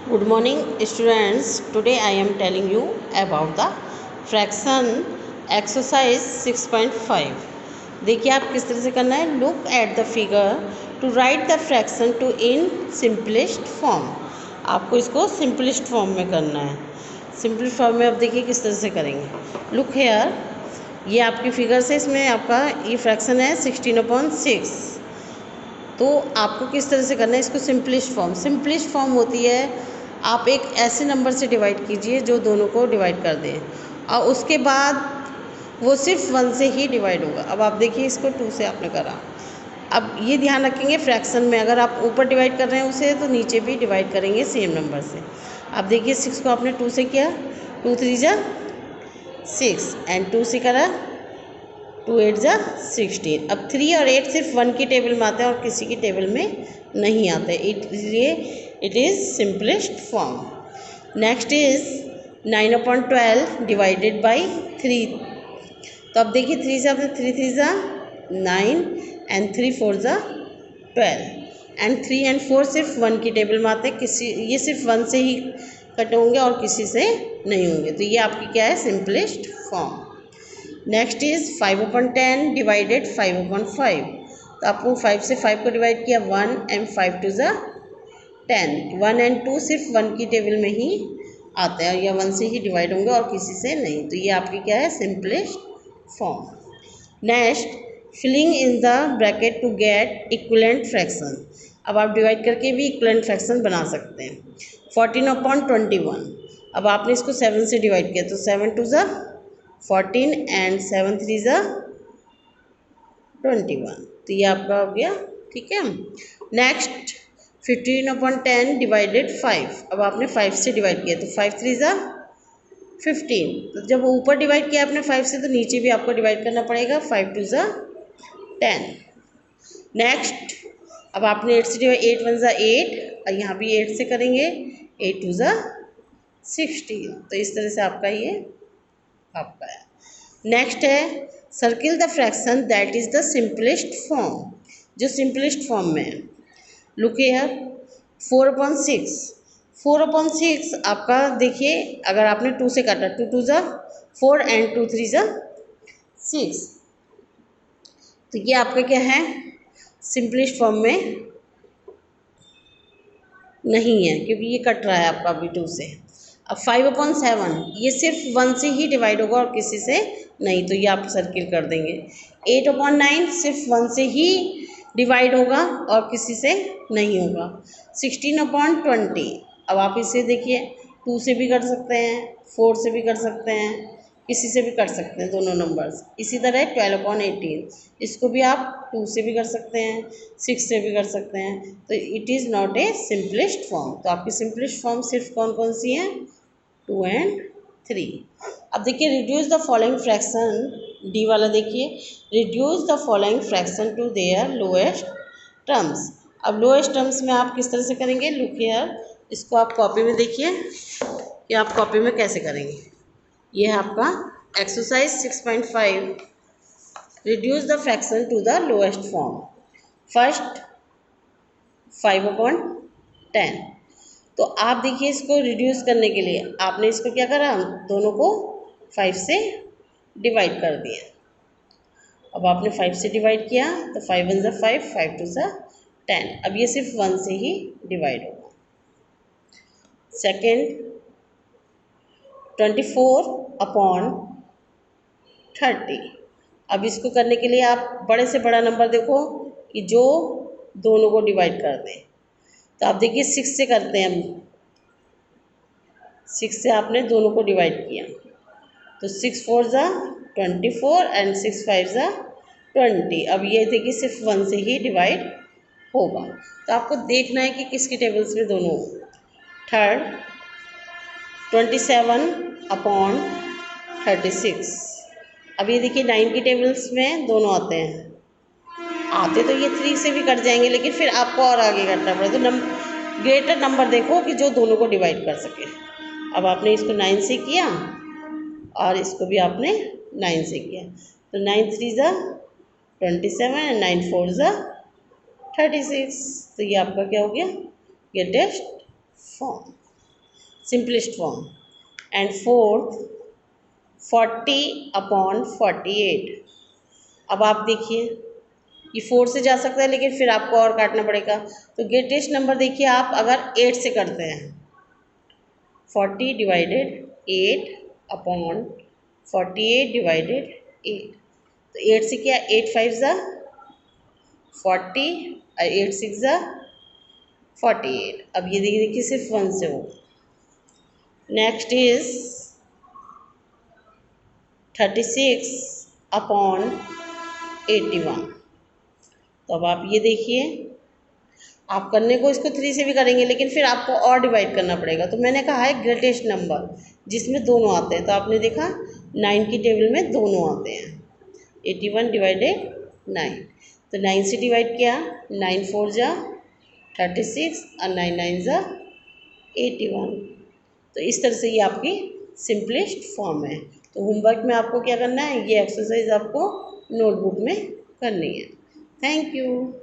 Good morning students. Today I am telling you about the fraction exercise 6.5. देखिए आप किस तरह से करना है. Look at the figure to write the fraction to in simplest form. आपको इसको simplest form में करना है. simplest form में अब देखिए किस तरह से करेंगे. Look here, ये आपकी फिगर से इसमें आपका ये फ्रैक्शन है 16/6. तो आपको किस तरह से करना है इसको सिंपलिस्ट फॉर्म होती है. आप एक ऐसे नंबर से डिवाइड कीजिए जो दोनों को डिवाइड कर दें और उसके बाद वो सिर्फ 1 से ही डिवाइड होगा. अब आप देखिए इसको 2 से आपने करा. अब ये ध्यान रखेंगे फ्रैक्शन में अगर आप ऊपर डिवाइड कर रहे हैं उसे तो नीचे भी डिवाइड करेंगे सेम नंबर से. अब देखिए 6 को आपने 2 से किया, 2 3 जा 6 एंड 2 से करा 2 8 जा 16. अब 3 और 8 सिर्फ 1 की टेबल में आते हैं और किसी की टेबल में नहीं आते, इसलिए it is simplest form. Next is 9/12 divided by 3. तो अब देखिए 3 से आपने 3 3 जा 9 एंड 3 4 जा 12 एंड 3 and 4 सिर्फ 1 की टेबल में आते हैं. ये सिर्फ 1 से ही कट होंगे और किसी से नहीं होंगे. तो ये आपकी क्या है simplest form. Next is 5/10 divided 5/5. तो आपको 5 से 5 को डिवाइड किया 1 एंड 5 2 जा 10. 1 and 2 सिर्फ 1 की टेबल में ही आते हैं या 1 से ही डिवाइड होंगे और किसी से नहीं. तो ये आपकी क्या है simplest form. Next filling in the bracket to get equivalent fraction. अब आप डिवाइड करके भी इक्विवेलेंट फ्रैक्शन बना सकते हैं. 14/21. अब आपने इसको 7 से डिवाइड किया तो 7 2 जा 14 एंड 7 3 जा 21. तो ये आपका हो गया. ठीक है. Next 15/10 divided 5. अब आपने 5 से डिवाइड किया तो 5 3 जा 15. तो जब ऊपर डिवाइड किया आपने 5 से तो नीचे भी आपको डिवाइड करना पड़ेगा. 5 2 जा 10. नेक्स्ट अब आपने 8 से डिवाइड 8 1 जा 8 और यहाँ भी 8 से करेंगे 8 2 जा 16. तो इस तरह से आपका ये आपका है. नेक्स्ट है circle the fraction that is the simplest form. जो सिंपलेस्ट फॉर्म में है. Look here 4/6. 4/6 आपका देखिए अगर आपने 2 से काटा 2 2 जा 4 एंड 2 3 जा 6. तो ये आपका क्या है सिंपलेस्ट फॉर्म में नहीं है क्योंकि ये कट रहा है आपका अभी 2 से. अब 5/7 ये सिर्फ 1 से ही डिवाइड होगा और किसी से नहीं. तो ये आप सर्किल कर देंगे. 8/9 सिर्फ 1 से ही डिवाइड होगा और किसी से नहीं होगा. 16/20. अब आप इसे देखिए 2 से भी कर सकते हैं 4 से भी कर सकते हैं किसी से भी कर सकते हैं दोनों नंबर्स. इसी तरह 12/18 इसको भी आप 2 से भी कर सकते हैं 6 से भी कर सकते हैं. तो it is not a simplest form. तो आपकी सिंपलेस्ट फॉर्म सिर्फ कौन कौन सी हैं 2 and 3. अब देखिए reduce the following fraction D वाला देखिए reduce the following fraction to their lowest terms. अब लोएस्ट टर्म्स में आप किस तरह से करेंगे. लुक हियर इसको आप कॉपी में देखिए कि आप कॉपी में कैसे करेंगे. ये है आपका exercise 6.5 reduce the fraction to the lowest form. First 5/10. तो आप देखिए इसको रिड्यूस करने के लिए आपने इसको क्या करा दोनों को 5 से डिवाइड कर दिया. अब आपने 5 से डिवाइड किया तो 5 1 जा 5 5 2 जा 10. अब ये सिर्फ 1 से ही डिवाइड होगा. सेकेंड 24/30. अब इसको करने के लिए आप बड़े से बड़ा नंबर देखो कि जो दोनों को डिवाइड कर दें. तो आप देखिए 6 से करते हैं हम. 6 से आपने दोनों को डिवाइड किया तो 6 4 जा 24 एंड 6 5 जा 20. अब ये देखिए सिर्फ 1 से ही डिवाइड होगा. तो आपको देखना है कि किसकी टेबल्स में दोनों. थर्ड 27/36. अब ये देखिए 9 की टेबल्स में दोनों आते हैं. आते तो ये 3 से भी कट जाएंगे लेकिन फिर आपको और आगे करना पड़ेगा. तो ग्रेटर नंबर देखो कि जो दोनों को डिवाइड कर सके. अब आपने इसको 9 से किया और इसको भी आपने 9 से किया. तो 9 3 जा 27 एंड 9 4 जा 36. तो ये आपका क्या हो गया greatest form. Simplest form. And fourth 40/48। अब आप देखिए ये 4 से जा सकता है लेकिन फिर आपको और काटना पड़ेगा। तो ग्रेटेस्ट नंबर देखिए आप अगर 8 से करते हैं, 40/8/48 तो 8 से क्या, 8 5 ज़ा 40 और 8 6 ज़ा 48। अब ये देखिए सिर्फ 1 से हो। Next is 36/81। तो अब आप ये देखिए, आप करने को इसको 3 से भी करेंगे लेकिन फिर आपको और डिवाइड करना पड़ेगा। तो मैंने कहा है ग्रेटेस्ट नंबर जिसमें दोनों आते हैं, तो आपने देखा 9 की टेबल में दोनों आते हैं। 81/9, तो 9 से डिवाइड किया, 9 4 जा 36 और 9 9 जा 81। तो इस तरह से ये आपकी सिंपलेस्ट फॉर्म है। तो होमवर्क में आपको क्या करना है, ये एक्सरसाइज आपको नोटबुक में करनी है। Thank you.